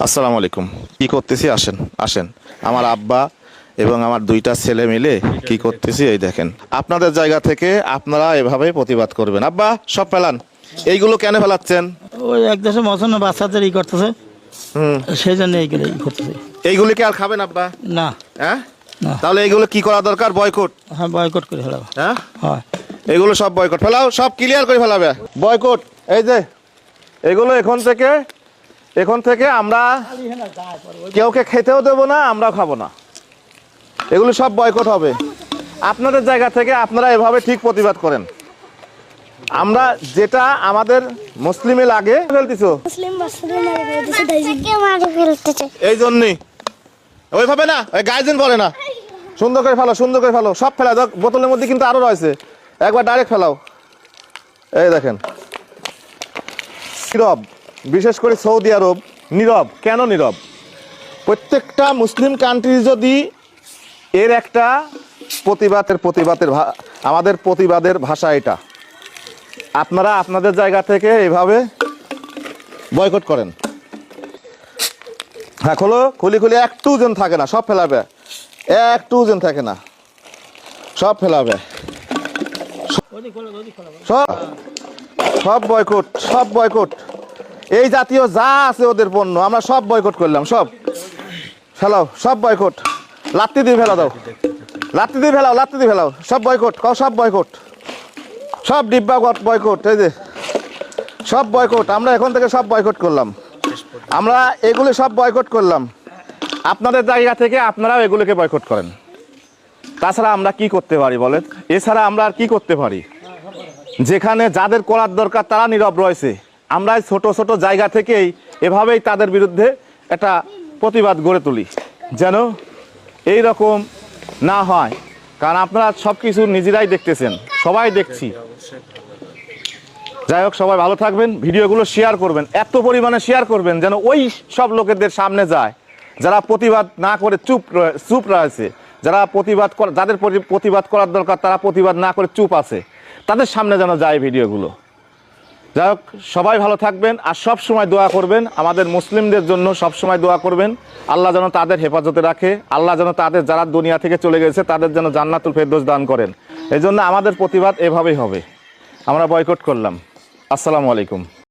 আসসালামু আলাইকুম। কি করতেছি আসেন আসেন। আমার আব্বা এবং আমার দুইটা ছেলে মিলে কি করতেছি এই দেখেন। আপনাদের জায়গা থেকে আপনারা এভাবে প্রতিবাদ করবেন। আব্বা সব ফেলান। এইগুলো কেন ফেলাচ্ছেন? ওই এক দেশে মশন বাচ্চাদের করতেছে, সেই জন্য এইগুলো করতেছে। এইগুলি কি আর খাবেন আব্বা? না। হ্যাঁ, না। তাহলে এইগুলো কি করা দরকার? বয়কট। হ্যাঁ, বয়কট করে ফেলাবো। হ্যাঁ, হয় এগুলো সব বয়কট ফেলাও, সব ক্লিয়ার করে ফেলাবে। বয়কট। এই যে এগুলো এখন থেকে আমরা কেউকে খেতেও দেবো না, আমরাও খাবো না। এগুলো সব বয়কট হবে। আপনাদের জায়গা থেকে আপনারা এভাবে ঠিক প্রতিবাদ করেন। আমরা যেটা আমাদের মুসলিমে লাগে ফেলতেছো এই জন্যই ওইভাবে না, ওই গার্জেন বলে না। সুন্দর করে ফেলো, সুন্দর করে ফেলো, সব ফেলা। বোতলের মধ্যে কিন্তু আরো রয়েছে, একবার ডাইরেক্ট ফেলাও। এই দেখেন, নীরব, বিশেষ করে সৌদি আরব নীরব। কেন নীরব? প্রত্যেকটা মুসলিম কান্ট্রি যদি এর একটা আমাদের প্রতিবাদের ভাষা এটা। আপনারা আপনাদের জায়গা থেকে এইভাবে বয়কট করেন। হ্যাঁ, খুলি একটু যেন থাকে না, সব ফেলাবে। একটু যেন থাকে না, সব ফেলাবে। সব বয়কট, সব বয়কট। এই জাতীয় যা আছে ওদের পণ্য আমরা সব বয়কট করলাম। সব ফেলাও, সব বয়কট। লাত্তি দিয়ে ফেলা দাও, লাত্তি দিয়ে ফেলাও। সব বয়কট, সব বয়কট, সব ডিব্বা বয়কট। এই যে সব বয়কট, আমরা এখন থেকে সব বয়কট করলাম। আমরা এগুলি সব বয়কট করলাম। আপনাদের জায়গা থেকে আপনারাও এগুলোকে বয়কট করেন। তাছাড়া আমরা কি করতে পারি বলেন? এছাড়া আমরা আর কি করতে পারি? যেখানে যাদের করার দরকার তারা নীরব রয়েছে। আমরা ছোট ছোট জায়গা থেকেই এভাবেই তাদের বিরুদ্ধে একটা প্রতিবাদ গড়ে তুলি, যেন এই রকম না হয়। কারণ আপনারা সব কিছু নিজেরাই দেখতেছেন, সবাই দেখছি। যাই হোক, সবাই ভালো থাকবেন। ভিডিওগুলো শেয়ার করবেন, এত পরিমাণে শেয়ার করবেন যেন ওই সব লোকেদের সামনে যায় যারা প্রতিবাদ না করে চুপ রয়েছে, যারা যাদের প্রতিবাদ করার দরকার তারা প্রতিবাদ না করে চুপ আছে, তাদের সামনে যেন যায় ভিডিওগুলো। যাই হোক, সবাই ভালো থাকবেন আর সব সময় দোয়া করবেন। আমাদের মুসলিমদের জন্য সব সময় দোয়া করবেন। আল্লাহ যেন তাদের হেফাজতে রাখে। আল্লাহ যেন তাদের যারা দুনিয়া থেকে চলে গেছে তাদের যেন জান্নাতুল ফেরদৌস দান করেন। এই জন্য আমাদের প্রতিবাদ এভাবেই হবে। আমরা বয়কট করলাম। আসসালামু আলাইকুম।